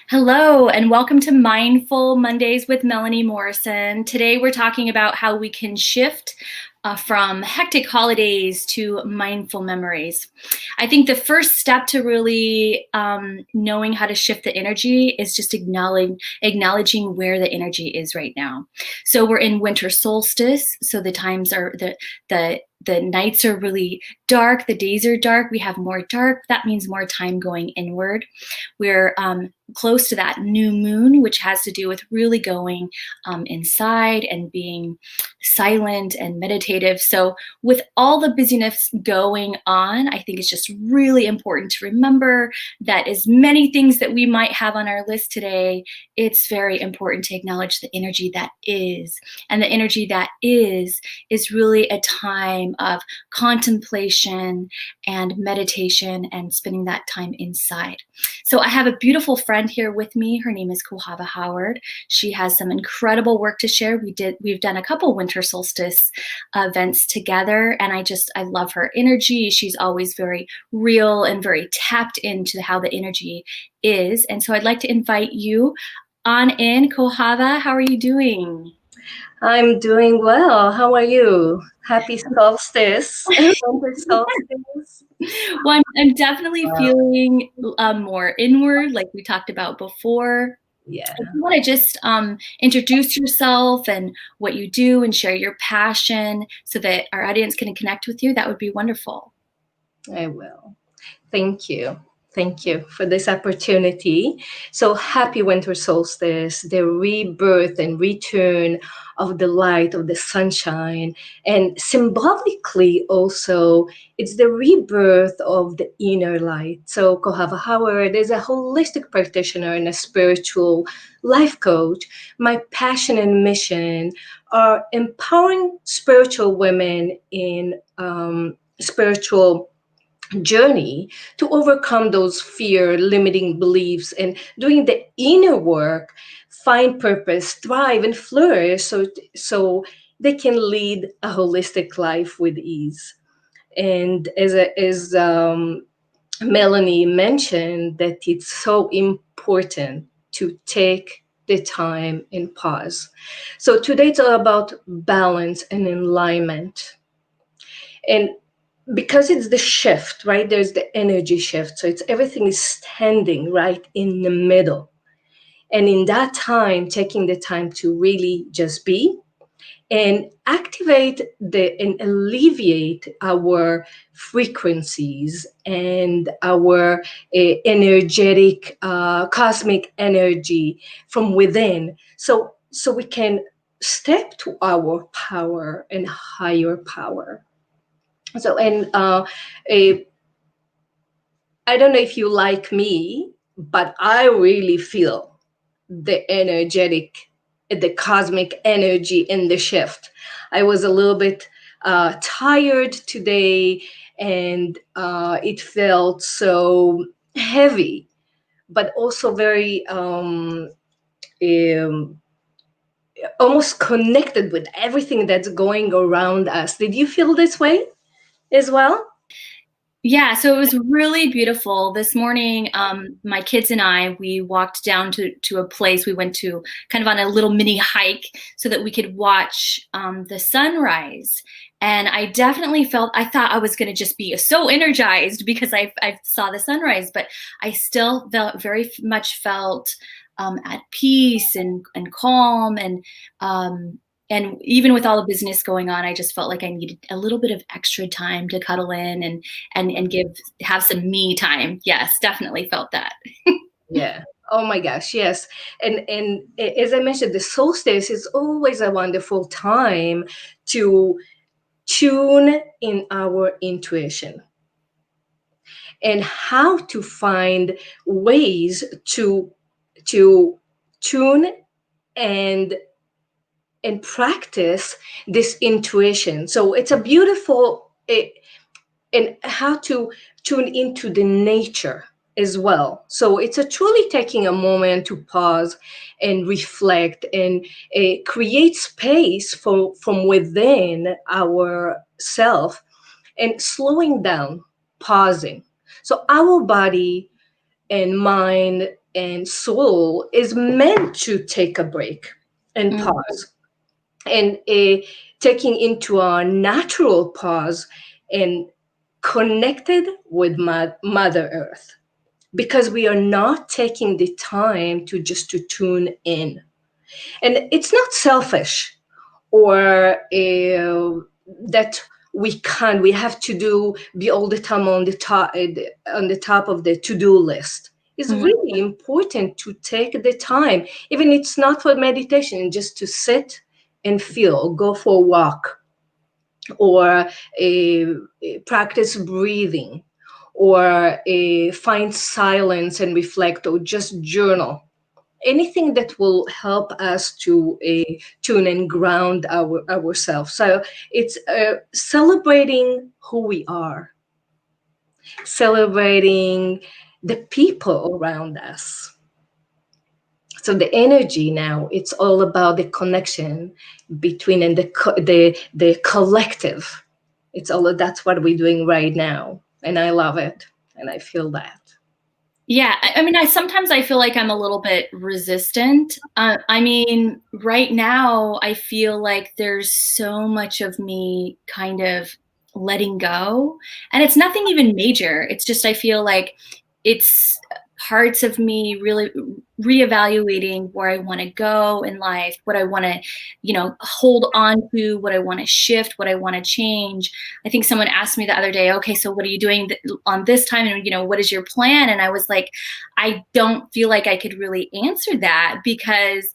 Hello, and welcome to Mindful Mondays with Melanie Morrison. Today, we're talking about how we can shift from hectic holidays to mindful memories. I think the first step to really knowing how to shift the energy is just acknowledging where the energy is right now. So we're in winter solstice, so the times are the nights are really dark, the days are dark, we have more dark. That means more time going inward. We're close to that new moon, which has to do with really going inside and being silent and meditative. So, with all the busyness going on, I think it's just really important to remember that as many things that we might have on our list today, it's very important to acknowledge the energy that is. And the energy that is really a time of contemplation and meditation and spending that time inside. So I have a beautiful friend here with me. Her name is Kohava Howard. She has some incredible work to share. We've done a couple winter solstice events together, and I love her energy. She's always very real and very tapped into how the energy is. And so I'd like to invite you on in. Kohava, how are you doing? I'm doing well. How are you? Happy solstice. Winter solstice. Well, I'm definitely Wow. feeling more inward, like we talked about before. Yeah, If you want to just introduce yourself and what you do and share your passion so that our audience can connect with you, that would be wonderful. I will. Thank you. Thank you for this opportunity. So happy winter solstice, the rebirth and return of the light of the sunshine. And symbolically also, it's the rebirth of the inner light. So Kohava Howard is a holistic practitioner and a spiritual life coach. My passion and mission are empowering spiritual women in spiritual journey to overcome those fear limiting beliefs and doing the inner work, find purpose, thrive and flourish so they can lead a holistic life with ease. And as Melanie mentioned, that it's so important to take the time and pause. So today it's all about balance and alignment. And because it's the shift, right? There's the energy shift. So it's everything is standing right in the middle. And in that time, taking the time to really just be and activate the and alleviate our frequencies and our energetic cosmic energy from within, so we can step to our power and higher power. So, and eh, I don't know if you like me, but I really feel the energetic, the cosmic energy in the shift. I was a little bit tired today, and it felt so heavy, but also very um, almost connected with everything that's going around us. Did you feel this way as well? Yeah, so it was really beautiful. This morning, my kids and we walked down to a place. We went to kind of on a little mini hike so that we could watch the sunrise. And I definitely I thought I was going to just be so energized because I saw the sunrise, but I still felt much felt at peace and calm and even with all the business going on, I just felt like I needed a little bit of extra time to cuddle in and have some me time. Yes, definitely felt that. Yeah. Oh my gosh, yes. And as I mentioned, the solstice is always a wonderful time to tune in our intuition and how to find ways to tune and practice this intuition. So it's a beautiful and how to tune into the nature as well. So it's a truly taking a moment to pause and reflect and create space from within our self and slowing down, pausing. So our body and mind and soul is meant to take a break and Mm. pause, and taking into our natural pause and connected with Mother Earth, because we are not taking the time to just to tune in. And it's not selfish or that we have to be all the time on the top of the to-do list. It's Mhm. really important to take the time, even it's not for meditation, just to sit and feel, go for a walk, or practice breathing, or find silence and reflect, or just journal. Anything that will help us to tune and ground ourselves. So it's celebrating who we are, celebrating the people around us. So the energy now, it's all about the connection between, and the collective. It's all that's what we're doing right now, and I love it, and I feel that. Yeah, I mean, I sometimes I feel like I'm a little bit resistant. I mean, right now I feel like there's so much of me kind of letting go, and it's nothing even major. It's just I feel like it's parts of me really reevaluating where I want to go in life, what I want to, hold on to, what I want to shift, what I want to change. I think someone asked me the other day, okay, so what are you doing on this time? And, what is your plan? And I was like, I don't feel like I could really answer that because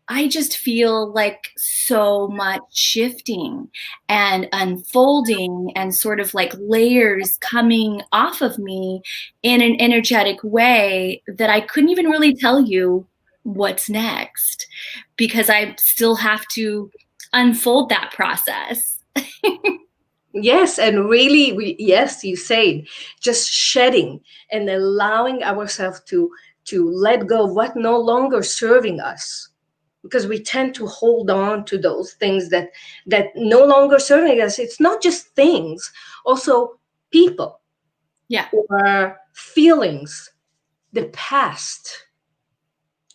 I just feel like so much shifting and unfolding and sort of like layers coming off of me in an energetic way that I couldn't even really tell you what's next because I still have to unfold that process. Yes, and really, yes, you said, just shedding and allowing ourselves to let go of what no longer serving us, because we tend to hold on to those things that no longer serving us. It's not just things, also people Yeah. or feelings, the past,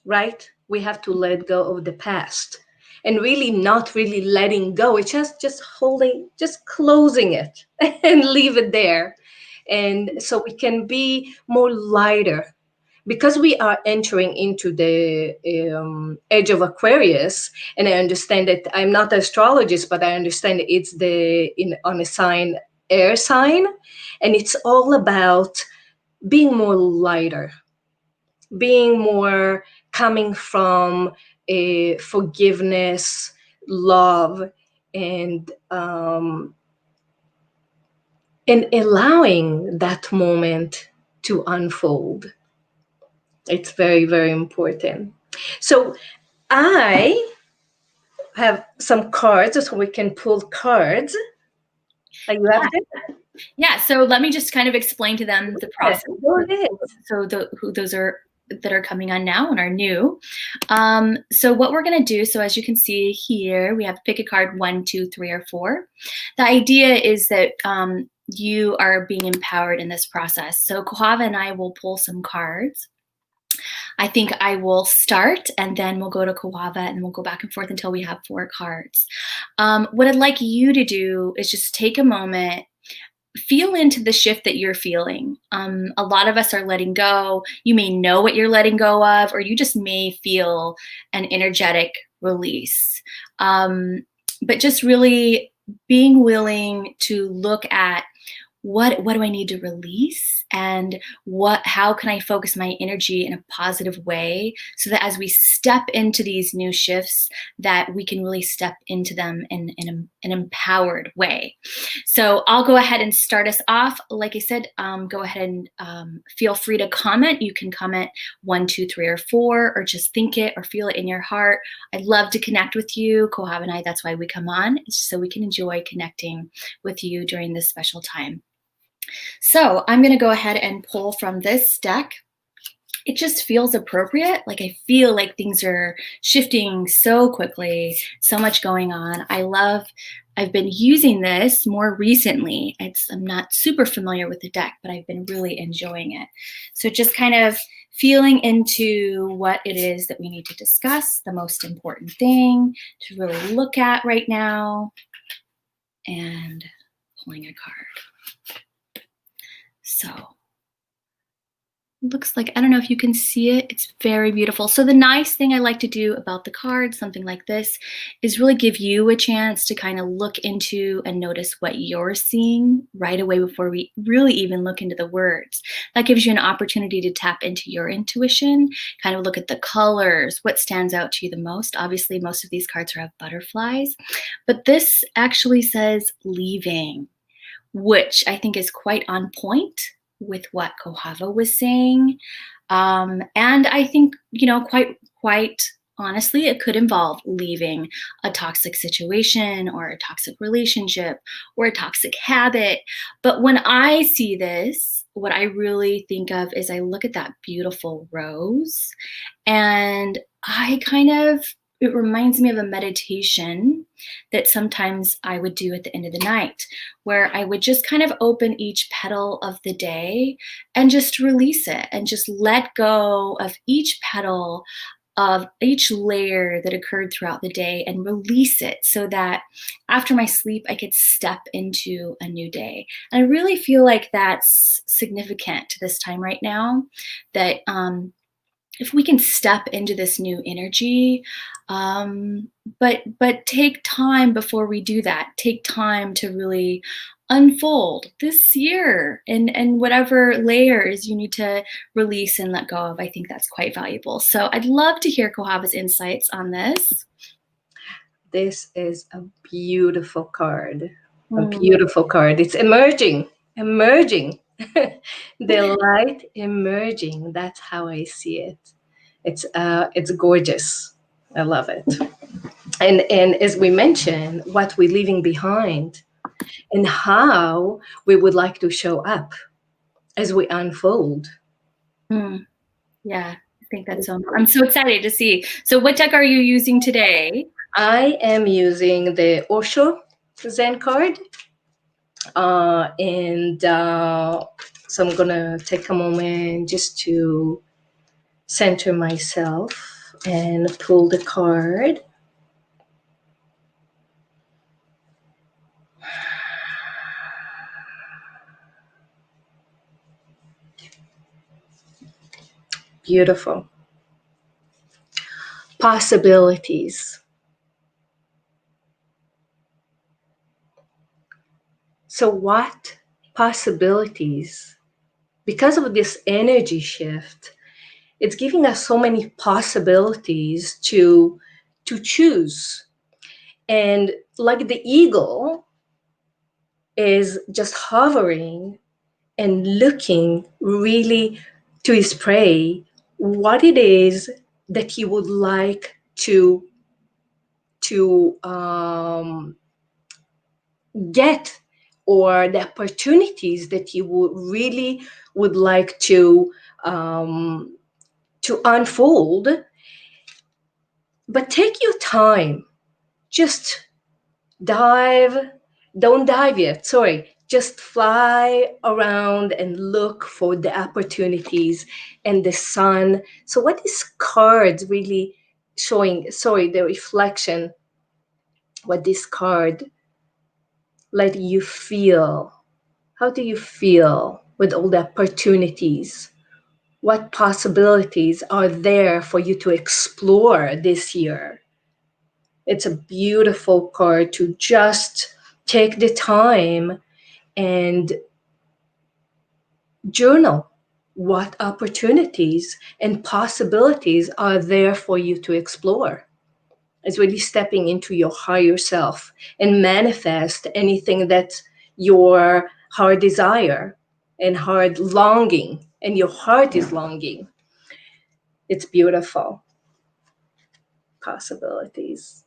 right? We have to let go of the past, and really not really letting go. It's just holding, just closing it and leave it there. And so we can be more lighter, because we are entering into the age of Aquarius. And I understand that I'm not an astrologist, but I understand it's on a sign, air sign, and it's all about being more lighter, being more coming from a forgiveness, love, and allowing that moment to unfold. It's very, very important. So I have some cards, so we can pull cards. You have them? Yeah, so let me just kind of explain to them the Yes, process. go ahead. So who those are that are coming on now and are new. So what we're going to do, so as you can see here, we have pick a card 1, 2, 3, or 4. The idea is that you are being empowered in this process. So Kohava and I will pull some cards. I think I will start and then we'll go to Kohava and we'll go back and forth until we have 4 cards. What I'd like you to do is just take a moment, feel into the shift that you're feeling. A lot of us are letting go. You may know what you're letting go of, or you just may feel an energetic release. But just really being willing to look at what do I need to release, and how can I focus my energy in a positive way so that as we step into these new shifts that we can really step into them in an empowered way. So I'll go ahead and start us off. Like I said, go ahead and feel free to comment. You can comment 1, 2, 3, or 4, or just think it or feel it in your heart. I'd love to connect with you. Kohava and I, that's why we come on, so we can enjoy connecting with you during this special time. So I'm going to go ahead and pull from this deck. it just feels appropriate. Like I feel like things are shifting so quickly, so much going on. I've been using this more recently. I'm not super familiar with the deck, but I've been really enjoying it. So just kind of feeling into what it is that we need to discuss, the most important thing to really look at right now, and pulling a card. So looks like, I don't know if you can see it, it's very beautiful. So the nice thing I like to do about the card, something like this, is really give you a chance to kind of look into and notice what you're seeing right away before we really even look into the words. That gives you an opportunity to tap into your intuition, kind of look at the colors, what stands out to you the most. Obviously, most of these cards have butterflies, but this actually says leaving, which I think is quite on point with what Kohava was saying. And I think, quite honestly, it could involve leaving a toxic situation or a toxic relationship or a toxic habit. But when I see this, what I really think of is I look at that beautiful rose and it reminds me of a meditation that sometimes I would do at the end of the night, where I would just kind of open each petal of the day and just release it and just let go of each petal, of each layer that occurred throughout the day, and release it so that after my sleep, I could step into a new day. And I really feel like that's significant to this time right now, that if we can step into this new energy, but take time before we do that. Take time to really unfold this year, and whatever layers you need to release and let go of. I think that's quite valuable. So I'd love to hear Kohava's insights on this. This is a beautiful card. A beautiful card. It's emerging. The light emerging. That's how I see it. It's gorgeous. I love it. And as we mentioned, what we're leaving behind and how we would like to show up as we unfold. Yeah, I think that's so. I'm so excited to see. So, what deck are you using today? I am using the Osho Zen card. So I'm gonna take a moment just to center myself and pull the card. Beautiful. Possibilities. So what possibilities? Because of this energy shift, it's giving us so many possibilities to choose. And like the eagle is just hovering and looking really to his prey, what it is that he would like to get, or the opportunities that he would like to unfold. But take your time, just dive don't dive yet, sorry, just fly around and look for the opportunities and the sun. So what is cards really showing, sorry, the reflection, what this card let you feel? How do you feel with all the opportunities? What possibilities are there for you to explore this year? It's a beautiful card to just take the time and journal what opportunities and possibilities are there for you to explore. It's really stepping into your higher self and manifest anything that your heart desire and heart longing and your heart is longing. It's beautiful. Possibilities.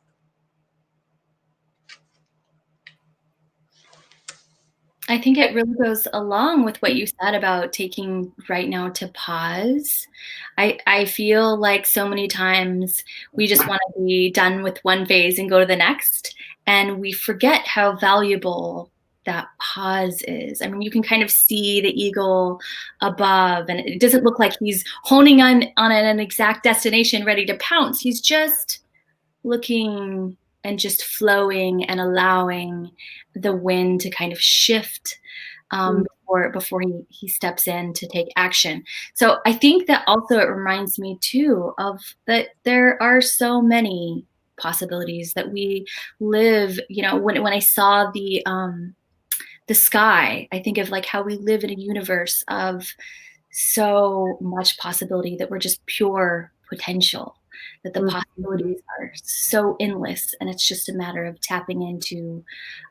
I think it really goes along with what you said about taking right now to pause. I feel like so many times we just want to be done with one phase and go to the next, and we forget how valuable that pause is. I mean, you can kind of see the eagle above, and it doesn't look like he's honing on an exact destination ready to pounce. He's just looking and just flowing and allowing the wind to kind of shift Mm, before he steps in to take action. So I think that also it reminds me too of that there are so many possibilities that we live. You know, when I saw the sky, I think of like how we live in a universe of so much possibility, that we're just pure potential, that the mm, mhm. possibilities are so endless, and it's just a matter of tapping into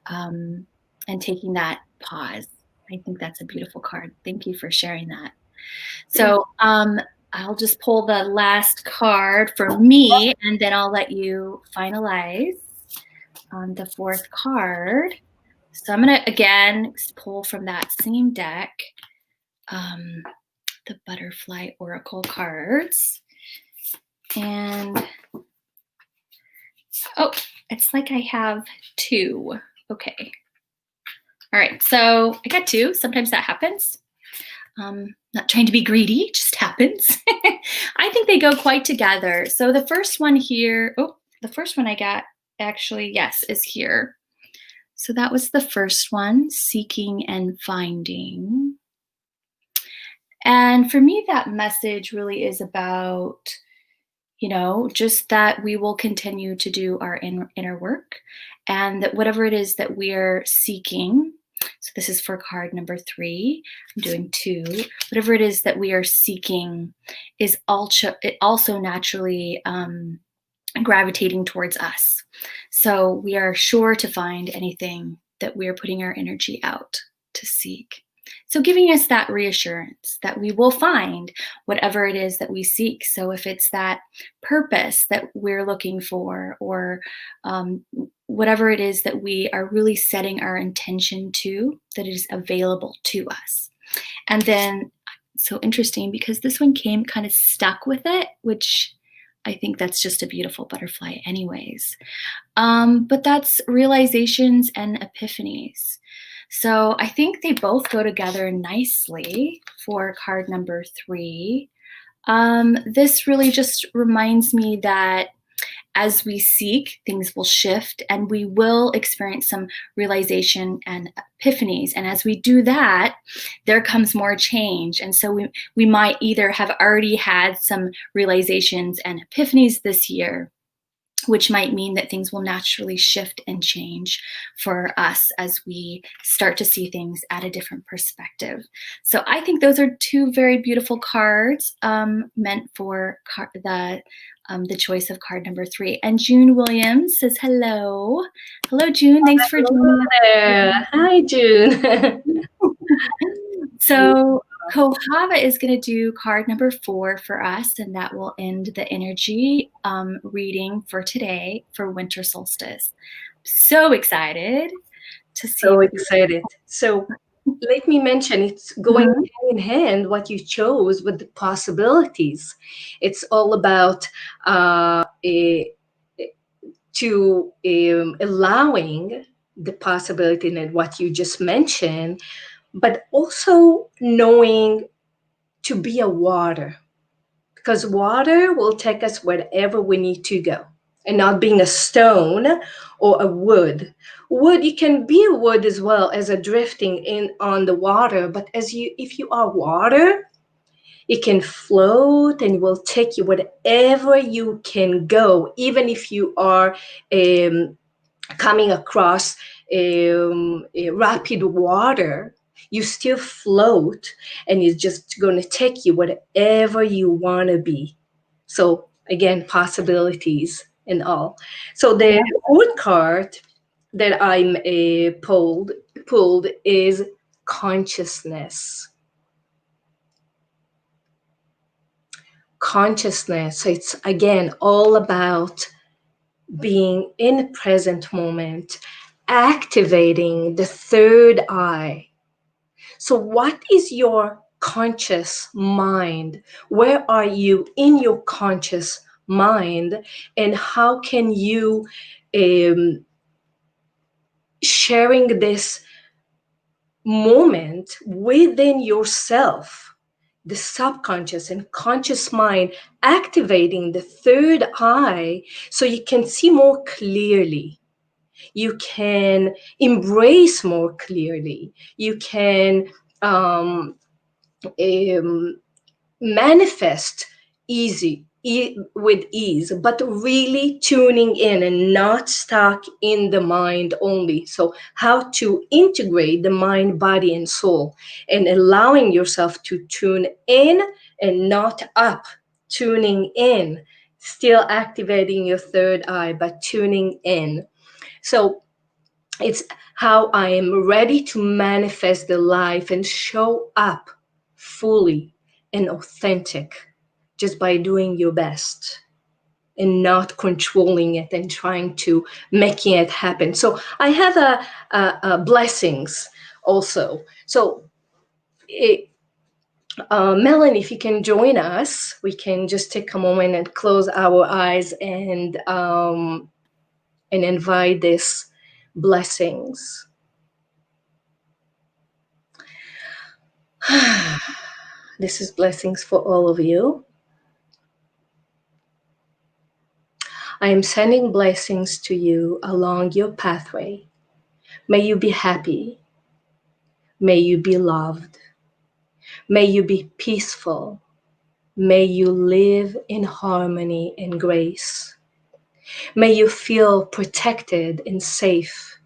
um, and taking that pause. I think that's a beautiful card. Thank you for sharing that. Thank So I'll just pull the last card for me, and then I'll let you finalize on the fourth card. So I'm going to again pull from that same deck. Um, the butterfly oracle cards. And oh, it's like I have two. Okay. All right. So I got two. Sometimes that happens. Not trying to be greedy, it just happens. I think they go quite together. So the first one here, oh, the first one I got actually, yes, is here. So that was the first one, seeking and finding. And for me, that message really is about, you know, just that we will continue to do our inner work, and that whatever it is that we're seeking, so this is for card number 3, I'm doing 2, whatever it is that we are seeking is also naturally gravitating towards us. So we are sure to find anything that we are putting our energy out to seek. So giving us that reassurance that we will find whatever it is that we seek. So if it's that purpose that we're looking for, or whatever it is that we are really setting our intention to, that it is available to us. And then, so interesting because this one came kind of stuck with it, which I think that's just a beautiful butterfly, anyways. But that's realizations and epiphanies. So I think they both go together nicely for card number 3. This really just reminds me that as we seek, things will shift and we will experience some realization and epiphanies. And as we do that, there comes more change. And so we might either have already had some realizations and epiphanies this year, which might mean that things will naturally shift and change for us as we start to see things at a different perspective. So I think those are two very beautiful cards meant for the choice of card number 3. And June Williams says hello. Hello, June. Thanks for Hello joining there. Hi, June. us. So Kohava is going to do card number 4 for us, and that will end the energy reading for today for winter solstice. So excited to see So what excited. So let me mention it's going Mhm. hand in hand what you chose with the possibilities. It's all about to allowing the possibility and what you just mentioned, but also knowing to be a water, because water will take us wherever we need to go, and not being a stone or a wood. Wood, you can be a wood as well as a drifting in on the water, but as you, if you are water, it can float and will take you wherever you can go, even if you are coming across a rapid water, you still float, and it's just going to take you wherever you want to be. So again, possibilities and all. So I the love fourth card that I'm pulled is consciousness. Consciousness. So it's again all about being in the present moment, activating the third eye. So, what is your conscious mind? Where are you in your conscious mind? And how can you sharing this moment within yourself, the subconscious and conscious mind, activating the third eye so you can see more clearly, you can embrace more clearly, you can um, um, manifest with ease, but really tuning in and not stuck in the mind only. So how to integrate the mind, body, and soul, and allowing yourself to tune in and not up, tuning in, still activating your third eye, but tuning in. So it's how I am ready to manifest the life and show up fully and authentic just by doing your best and not controlling it and trying to making it happen. So I have a blessings also. So Melanie, if you can join us, we can just take a moment and close our eyes and invite this blessings. This is blessings for all of you. I am sending blessings to you along your pathway. May you be happy. May you be loved. May you be peaceful. May you live in harmony and grace. May you feel protected and safe.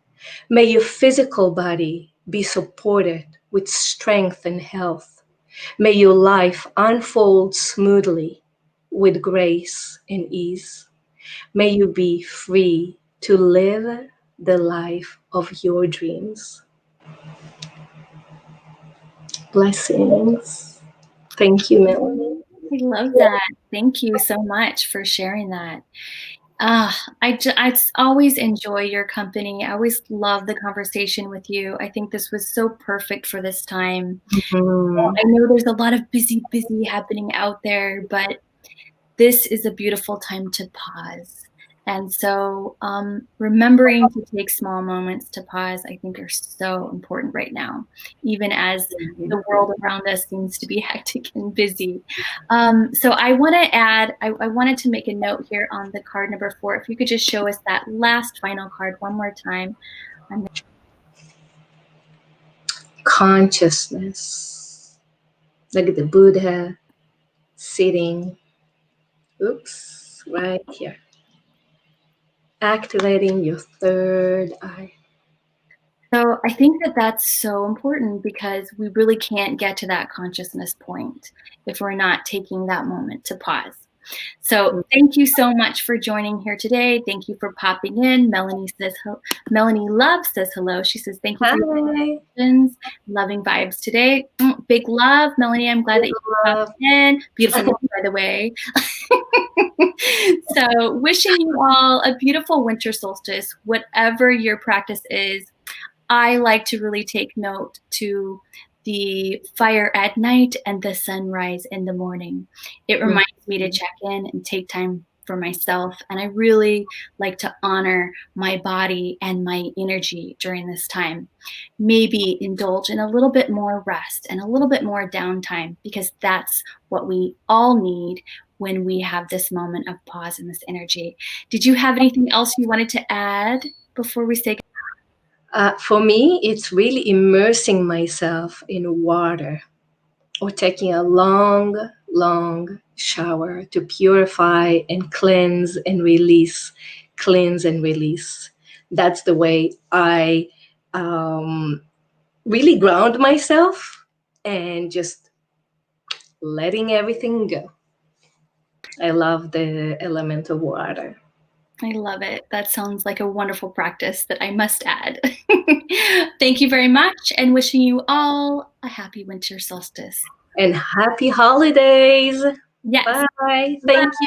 May your physical body be supported with strength and health. May your life unfold smoothly with grace and ease. May you be free to live the life of your dreams. Blessings. Thank you, Melanie. I love that. Thank you so much for sharing that. I always enjoy your company. I always love the conversation with you. I think this was so perfect for this time. I know there's a lot of busy happening out there, but this is a beautiful time to pause. And so remembering to take small moments to pause, I think are so important right now, even as the world around us seems to be hectic and busy. So I want to add, I wanted to make a note here on the card number 4. If you could just show us that last final card one more time. Consciousness. Look at the Buddha sitting. Oops, right here. Activating your third eye. So I think that that's so important because we really can't get to that consciousness point if we're not taking that moment to pause. So thank you so much for joining here today. Thank you for popping in. Melanie Love says hello. She says, thank you for your questions. Loving vibes today. Big love, Melanie. I'm glad that you popped in. Beautiful name, by the way. So wishing you all a beautiful winter solstice, whatever your practice is. I like to really take note to the fire at night and the sunrise in the morning. It reminds me to check in and take time for myself. And I really like to honor my body and my energy during this time. Maybe indulge in a little bit more rest and a little bit more downtime, because that's what we all need when we have this moment of pause and this energy. Did you have anything else you wanted to add before we say goodbye? For me, it's really immersing myself in water or taking a long, long shower to purify and cleanse and release. Cleanse and release. That's the way I really ground myself and just letting everything go. I love the element of water. I love it. That sounds like a wonderful practice that I must add. Thank you very much, and wishing you all a happy winter solstice. And happy holidays. Yes. Bye. Thank you.